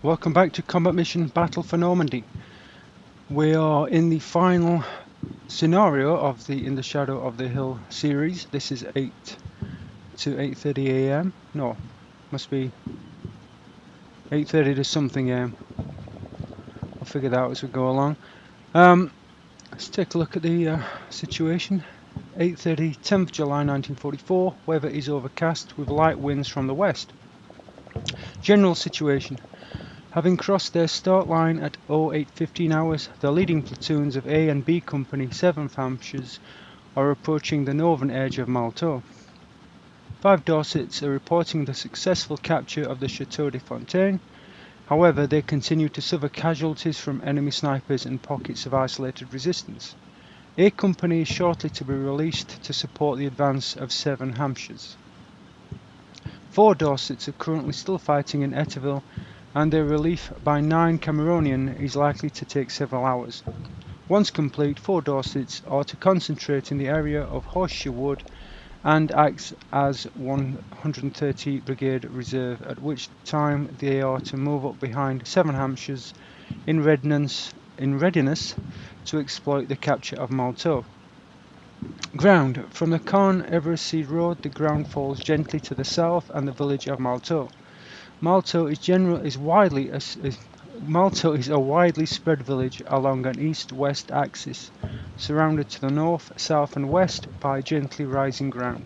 Welcome back to Combat Mission Battle for Normandy. We are in the final scenario of the In the Shadow of the Hill series. This is 8 to 8:30 a.m. No, must be 8:30 to something a.m. I'll figure that out as we go along. Let's take a look at the situation. 8:30, 10th July 1944. Weather is overcast with light winds from the west. General situation. Having crossed their start line at 08:15 hours, the leading platoons of A and B Company, 7th Hampshires, are approaching the northern edge of Maltot. 5 Dorsets are reporting the successful capture of the Château de Fontaine. However, they continue to suffer casualties from enemy snipers and pockets of isolated resistance. A Company is shortly to be released to support the advance of 7 Hampshires. 4 Dorsets are currently still fighting in Etterville, and their relief by 9 Cameronian is likely to take several hours. Once complete, 4 Dorsets are to concentrate in the area of Horseshoe Wood and act as 130 Brigade Reserve, at which time they are to move up behind 7 Hampshires in readiness to exploit the capture of Maltot. Ground. From the Caen Eversea Road, the ground falls gently to the south and the village of Maltot. Maltot is a widely spread village along an east-west axis, surrounded to the north, south and west by gently rising ground.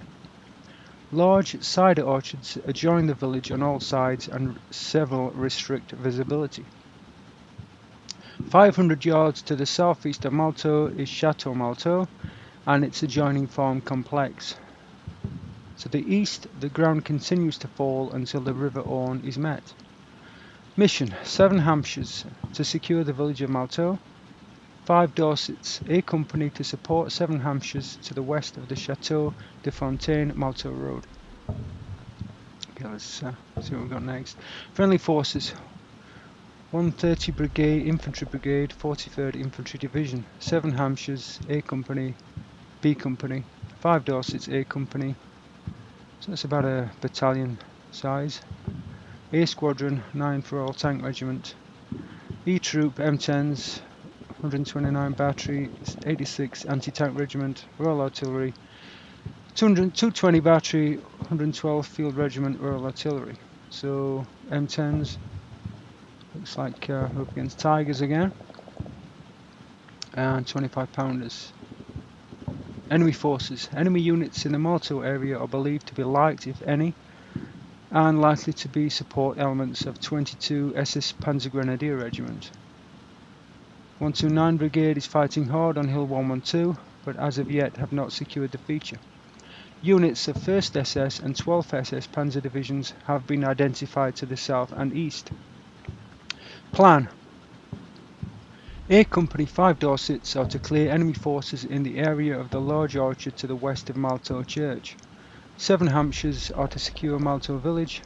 Large cider orchards adjoin the village on all sides and several restrict visibility. 500 yards to the southeast of Maltot is Château Maltot and its adjoining farm complex. To the east, the ground continues to fall until the River Orne is met. Mission: 7 Hampshires to secure the village of Maltot. 5 Dorsets, A Company to support 7 Hampshires to the west of the Château de Fontaine Maltot Road. Okay, let's see what we've got next. Friendly forces: 130 Brigade Infantry Brigade, 43rd Infantry Division, 7 Hampshires, A Company, B Company, 5 Dorsets, A Company. So that's about a battalion size. A Squadron, 9th Royal Tank Regiment. E Troop, M10s, 129 Battery, 86 Anti-Tank Regiment, Royal Artillery. 220 Battery, 112 Field Regiment, Royal Artillery. So M10s, looks like we're up against Tigers again. And 25 pounders. Enemy forces. Enemy units in the Maltot area are believed to be light, if any, and likely to be support elements of 22 SS Panzergrenadier Regiment. 129 Brigade is fighting hard on Hill 112, but as of yet have not secured the feature. Units of 1st SS and 12th SS Panzer Divisions have been identified to the south and east. Plan. A Company, 5 Dorsets are to clear enemy forces in the area of the large orchard to the west of Maltot Church. 7 Hampshires are to secure Maltot Village,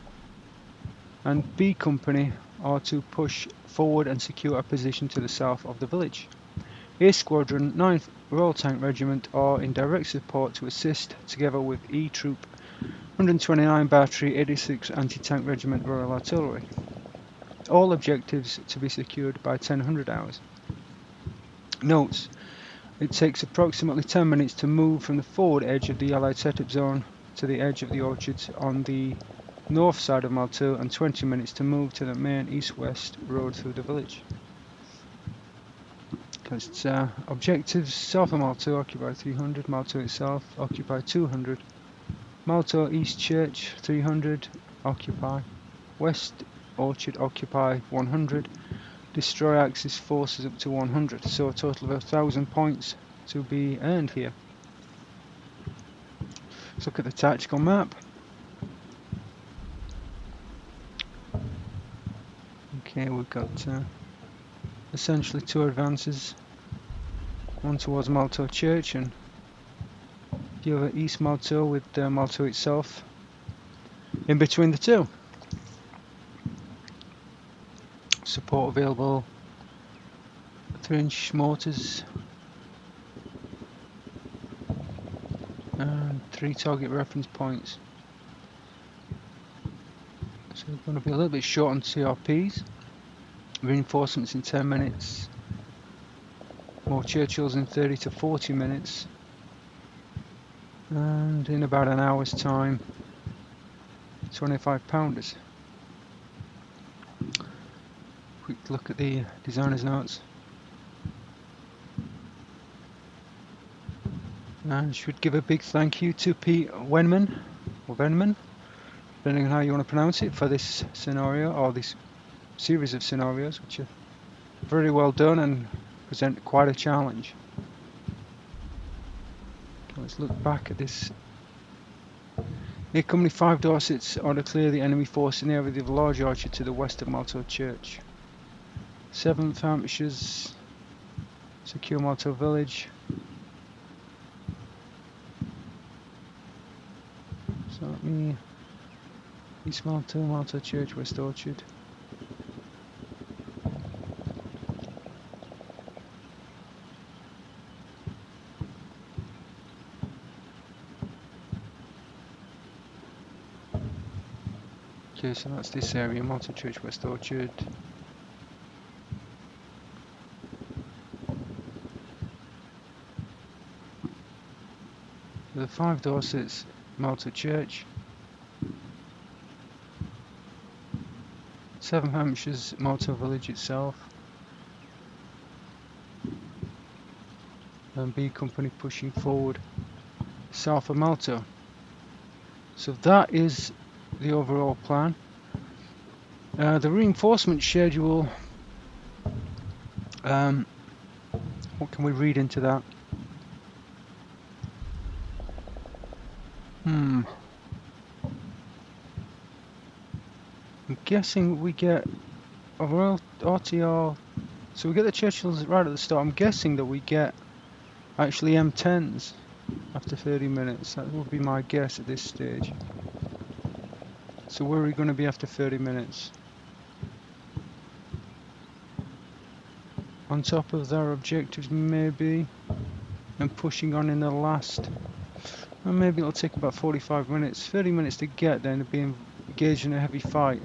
and B Company are to push forward and secure a position to the south of the village. A Squadron, 9th Royal Tank Regiment are in direct support to assist, together with E Troop, 129 Battery, 86 Anti-Tank Regiment Royal Artillery. All objectives to be secured by 1000 hours. Notes: it takes approximately 10 minutes to move from the forward edge of the Allied setup zone to the edge of the orchards on the north side of Maltot, and 20 minutes to move to the main east-west road through the village. Because objectives: south of Maltot, occupy 300, Maltot itself, occupy 200, Maltot East Church, 300, occupy, West Orchard, occupy 100, destroy Axis forces up to 100, so a total of 1000 points to be earned here. Let's look at the tactical map. Okay, we've got essentially 2 advances, one towards Maltot Church and the other East Maltot, with Maltot itself in between the two. Support available: 3-inch mortars and 3 target reference points. So we're going to be a little bit short on CRPs. Reinforcements in 10 minutes. More Churchills in 30 to 40 minutes. And in about an hour's time, 25 pounders. Quick look at the designer's notes. And should give a big thank you to Pete Wenman, or Venman, depending on how you want to pronounce it, for this scenario, or this series of scenarios, which are very well done and present quite a challenge. Okay, let's look back at this. Here Company 5 Dorsets are to clear the enemy force in the area of the large orchard to the west of Maltot Church. 7th Hampshires, secure Maltot village. So let me East Maltot, Maltot Church, West Orchard. Okay, so that's this area, Maltot Church, West Orchard. The 5 Dorsets, Maltot Church. 7 Hampshires, Maltot village itself. And B Company pushing forward south of Maltot. So that is the overall plan. The reinforcement schedule, what can we read into that? I'm guessing we get a Royal RTR, so we get the Churchills right at the start. I'm guessing that we get actually M10s after 30 minutes. That would be my guess at this stage. So where are we going to be after 30 minutes? On top of their objectives maybe, and pushing on in the last, well, maybe it'll take about 45 minutes, 30 minutes to get there and be engaged in a heavy fight.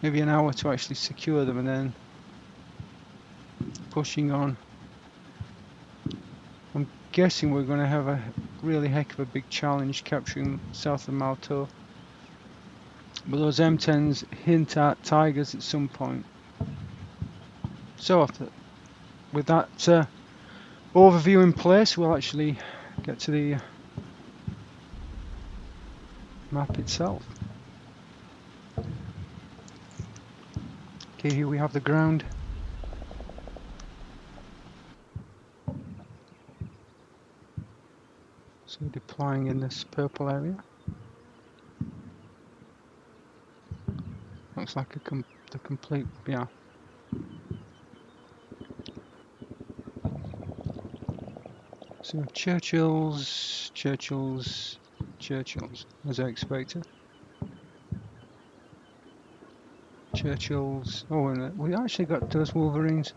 Maybe an hour to actually secure them and then pushing on. I'm guessing we're going to have a really heck of a big challenge capturing south of Maltot. But those M10s hint at Tigers at some point. So with that overview in place, we'll actually get to the map itself. Okay, here we have the ground. So deploying in this purple area. Looks like the complete, yeah. So Churchills, Churchills, Churchills, as I expected. Churchills. Oh, and we actually got those Wolverines.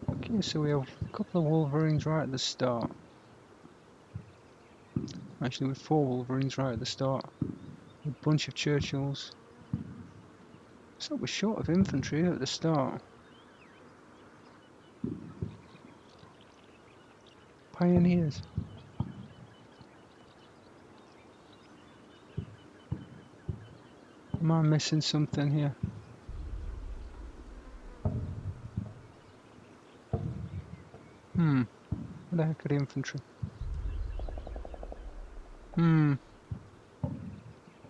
Okay, so we have a couple of Wolverines right at the start. Actually, with 4 Wolverines right at the start. A bunch of Churchills. So we're short of infantry at the start. Pioneers. Am I missing something here? What the heck are the infantry?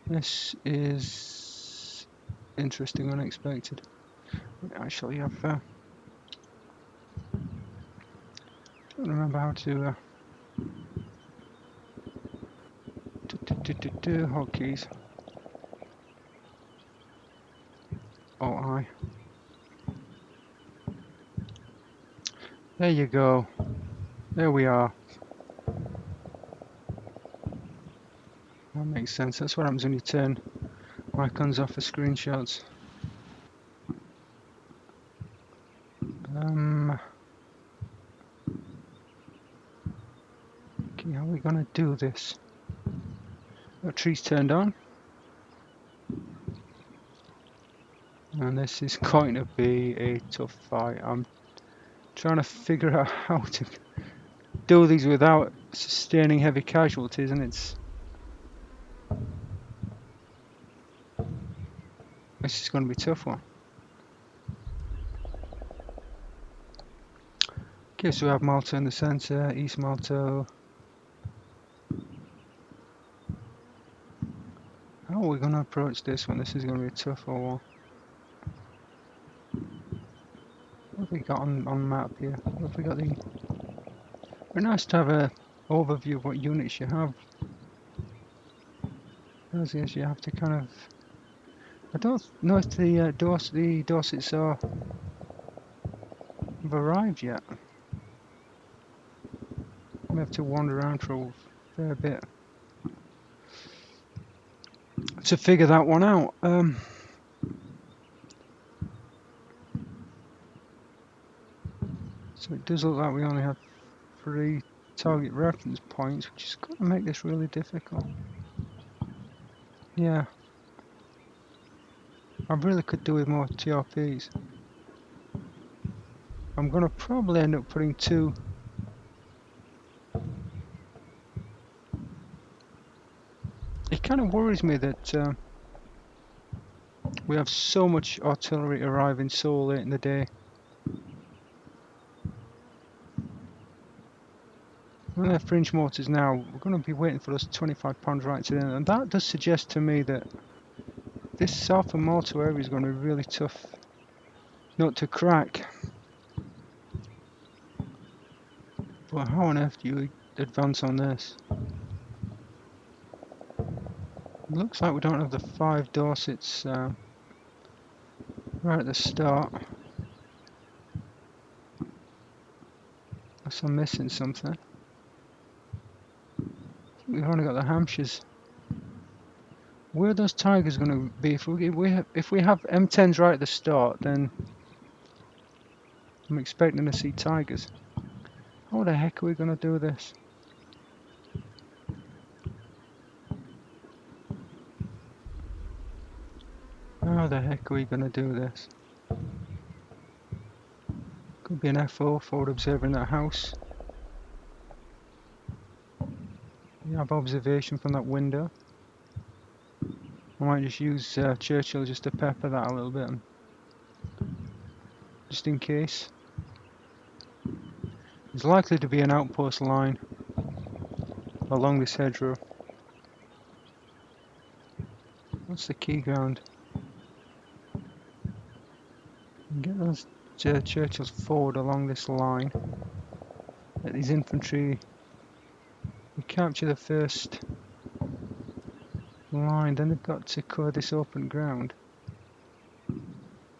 This is interesting, unexpected. We actually have don't remember how to hotkeys. Oh, I. There you go. There we are. That makes sense. That's what happens when you turn icons off for screenshots. Okay, how are we gonna do this? The tree's turned on. And this is going to be a tough fight. I'm trying to figure out how to do these without sustaining heavy casualties, and this is going to be a tough one. Okay, so we have Maltot in the centre, East Maltot. How are we going to approach this one? This is going to be a tougher one. What have we got on the map here? What have we got? Very nice to have a overview of what units you have. As is, you have to kind of. I don't know if the Dorsets have arrived yet. We have to wander around for a fair bit to figure that one out. So it does look like we only have 3 target reference points, which is going to make this really difficult. Yeah. I really could do with more TRPs. I'm going to probably end up putting 2. It kind of worries me that we have so much artillery arriving so late in the day. When they're fringe mortars now, we're going to be waiting for those 25 pounds right to the end, and that does suggest to me that this south of Maltot area is going to be really tough nut to crack. But how on earth do you advance on this? It looks like we don't have the 5 Dorsets right at the start. Unless I'm missing something. We've only got the Hampshires. Where are those Tigers going to be? If we have M10s right at the start, then I'm expecting to see Tigers. How the heck are we going to do this? How the heck are we going to do this? Could be an FO forward observer in that house. We have observation from that window. I might just use Churchill just to pepper that a little bit, just in case. There's likely to be an outpost line along this hedgerow. What's the key ground? Get those Churchills forward along this line. Let these infantry. We capture the first line, then they've got to cover this open ground.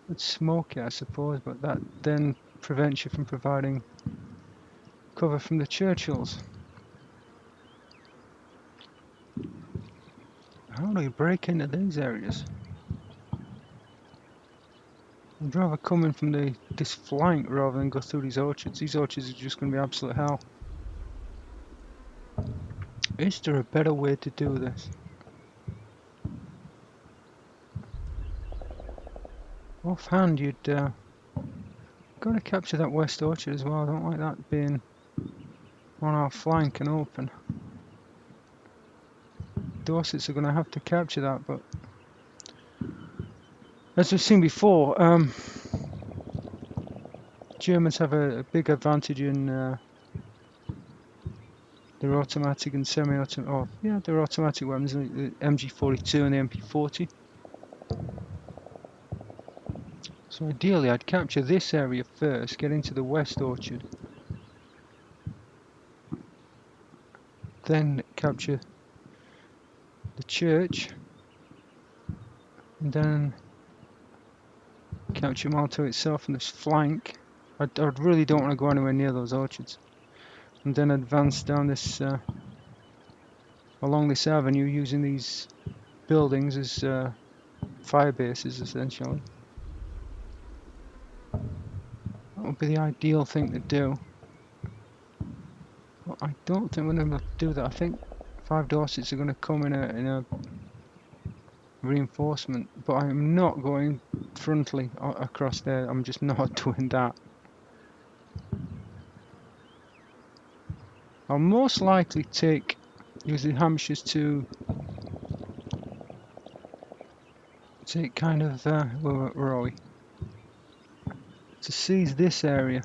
It's smoky, I suppose, but that then prevents you from providing cover from the Churchills. How do you break into these areas? I'd rather come in from this flank rather than go through these orchards. These orchards are just going to be absolute hell. Is there a better way to do this? Offhand, you'd got to capture that west orchard as well. I don't like that being on our flank and open. Dorsets are going to have to capture that, but as we've seen before, Germans have a big advantage in their automatic and semi-automatic. Their automatic weapons, the MG42 and the MP40. So ideally, I'd capture this area first, get into the west orchard, then capture the church, and then capture Maltot itself on this flank. I really don't want to go anywhere near those orchards, and then advance down this along this avenue using these buildings as fire bases essentially. That would be the ideal thing to do, but I don't think we're going to do that. I think 5 Dorsets are going to come in a reinforcement, but I am not going frontally across there. I'm just not doing that. I'll most likely use the Hampshires to take kind of where are we? To seize this area.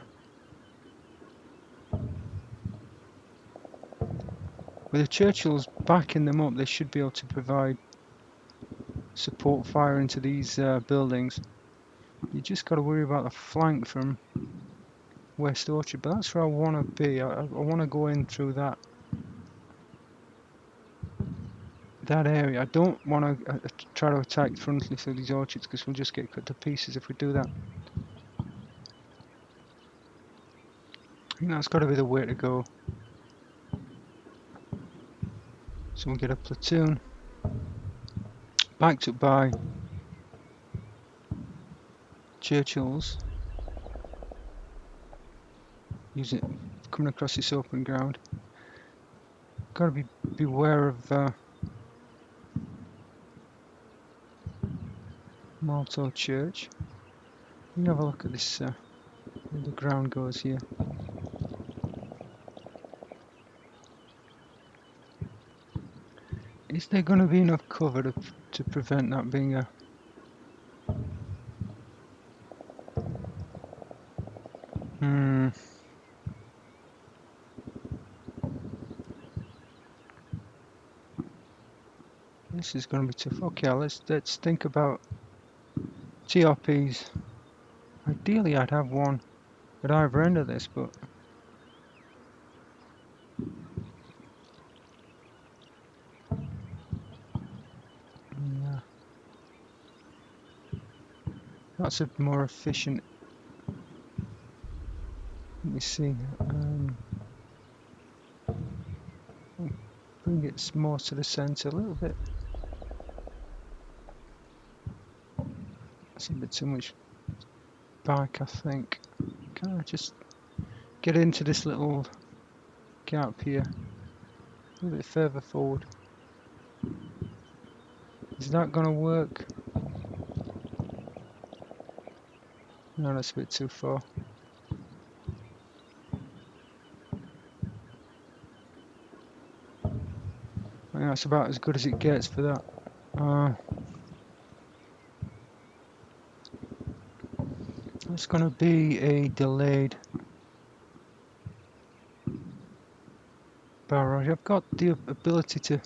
With the Churchills backing them up, they should be able to provide support fire into these buildings. You just got to worry about the flank from West Orchard, but that's where I want to be. I want to go in through that area. I don't want to try to attack frontally through these orchards because we'll just get cut to pieces if we do that. I think that's got to be the way to go. So we'll get a platoon backed up by Churchills, coming across this open ground. Got to beware of Maltot Church. You have a look at this where the ground goes here. Is there going to be enough cover to prevent that being a... This is going to be tough. Okay, let's think about TRPs. Ideally I'd have one at either end of this, but yeah, that's a more efficient. Let me see. Bring it more to the centre a little bit. That's a bit too much back, I think. Can I just get into this little gap here a little bit further forward? Is that going to work? No, that's a bit too far. I think that's about as good as it gets for that. It's going to be a delayed barrage. I've got the ability to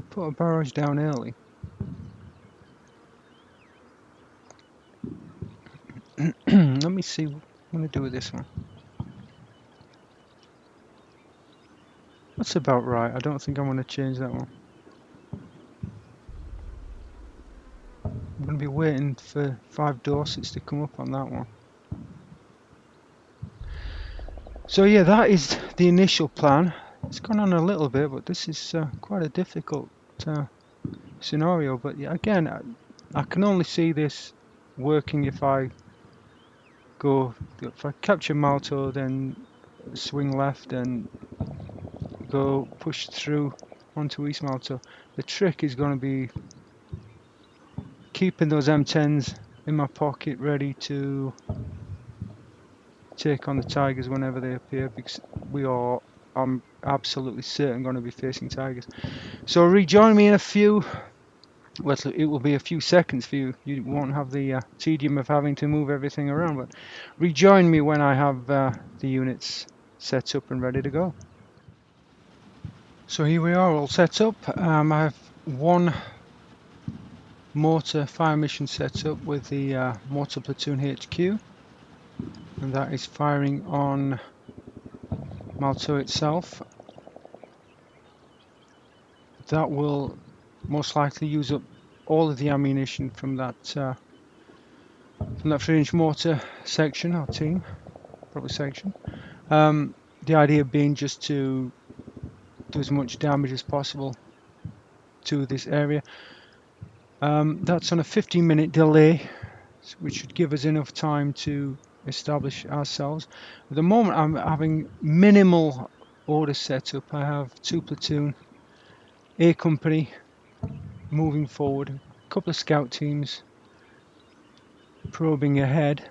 put a barrage down early. Let me see what I'm going to do with this one. That's about right. I don't think I'm going to change that one. I'm going to be waiting for 5 Dorsets to come up on that one. So yeah, that is the initial plan. It's gone on a little bit, but this is quite a difficult scenario. But yeah, again, I can only see this working if I capture Maltot, then swing left and go push through onto East Maltot. The trick is going to be keeping those M10s in my pocket ready to take on the Tigers whenever they appear, because I'm absolutely certain going to be facing Tigers. So rejoin me in a few. Well, it will be a few seconds for you. You won't have the tedium of having to move everything around, but rejoin me when I have the units set up and ready to go. So here we are, all set up. I have one mortar fire mission set up with the mortar platoon HQ, and that is firing on Maltot itself. That will most likely use up all of the ammunition from that 3-inch mortar section or team, probably section. The idea being just to do as much damage as possible to this area. That's on a 15-minute delay, which should give us enough time to establish ourselves. At the moment I'm having minimal orders set up. I have 2 platoon, A company moving forward. A couple of scout teams probing ahead.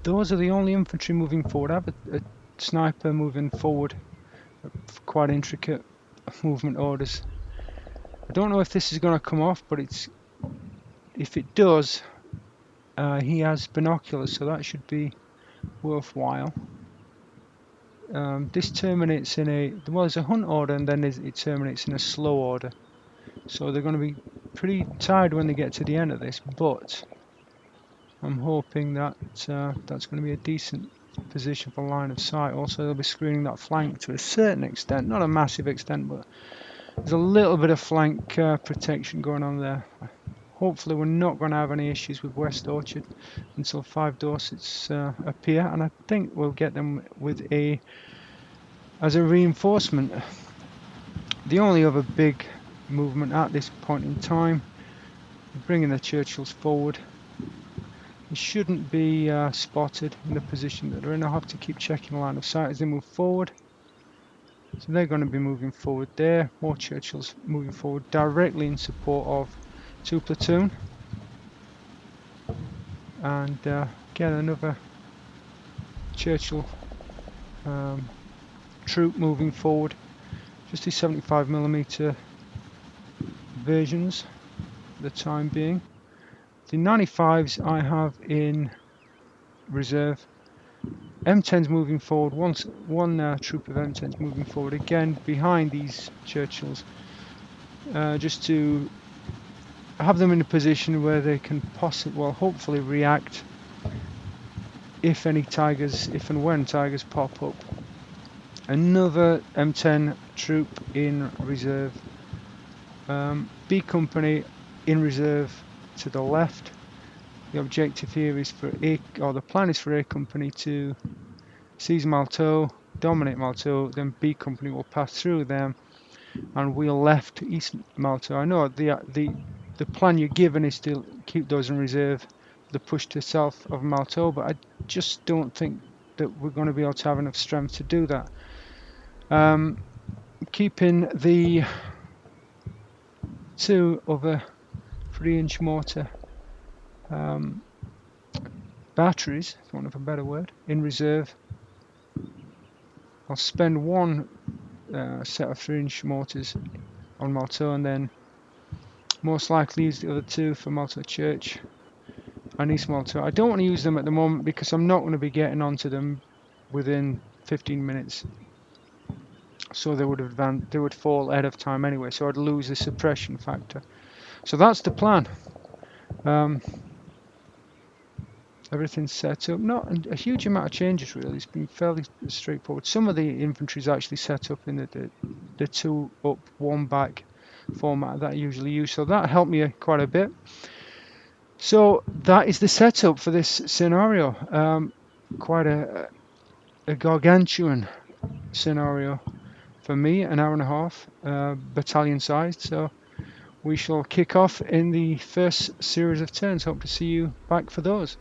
Those are the only infantry moving forward. I have a sniper moving forward. Quite intricate movement orders. I don't know if this is going to come off, but if it does, he has binoculars, so that should be worthwhile. This terminates in there's a hunt order, and then it terminates in a slow order. So they're going to be pretty tired when they get to the end of this, but I'm hoping that that's going to be a decent position for line of sight. Also, they'll be screening that flank to a certain extent, not a massive extent, but there's a little bit of flank protection going on there. Hopefully we're not going to have any issues with West Orchard until 5 Dorsets appear, and I think we'll get them as a reinforcement. The only other big movement at this point in time, bringing the Churchills forward. They shouldn't be spotted in the position that they're in. I'll have to keep checking line of sight as they move forward. So they're going to be moving forward there. More Churchills moving forward directly in support of 2 platoon. And again, another Churchill troop moving forward. Just these 75mm versions for the time being. The 95s I have in reserve. M10's moving forward. One troop of M10's moving forward again behind these Churchills, just to have them in a position where they can hopefully react if and when tigers pop up. Another M10 troop in reserve. B company in reserve to the left. The objective here is the plan is for A company to seize Maltot, dominate Maltot, then B company will pass through them and we'll left East Maltot. I know the plan you're given is to keep those in reserve, the push to south of Maltot, but I just don't think that we're going to be able to have enough strength to do that. Keeping the 2 other 3-inch mortar batteries, for want of a better word, in reserve. I'll spend 1 set of 3-inch mortars on Maltot, and then most likely use the other 2 for Maltot Church and East Maltot. I don't want to use them at the moment because I'm not going to be getting onto them within 15 minutes. So they would fall ahead of time anyway, so I'd lose the suppression factor. So that's the plan. Everything's set up. Not a huge amount of changes really. It's been fairly straightforward. Some of the infantry is actually set up in the 2 up, 1 back format that I usually use. So that helped me quite a bit. So that is the setup for this scenario. Quite a gargantuan scenario for me, an hour and a half, battalion sized. So we shall kick off in the first series of turns. Hope to see you back for those.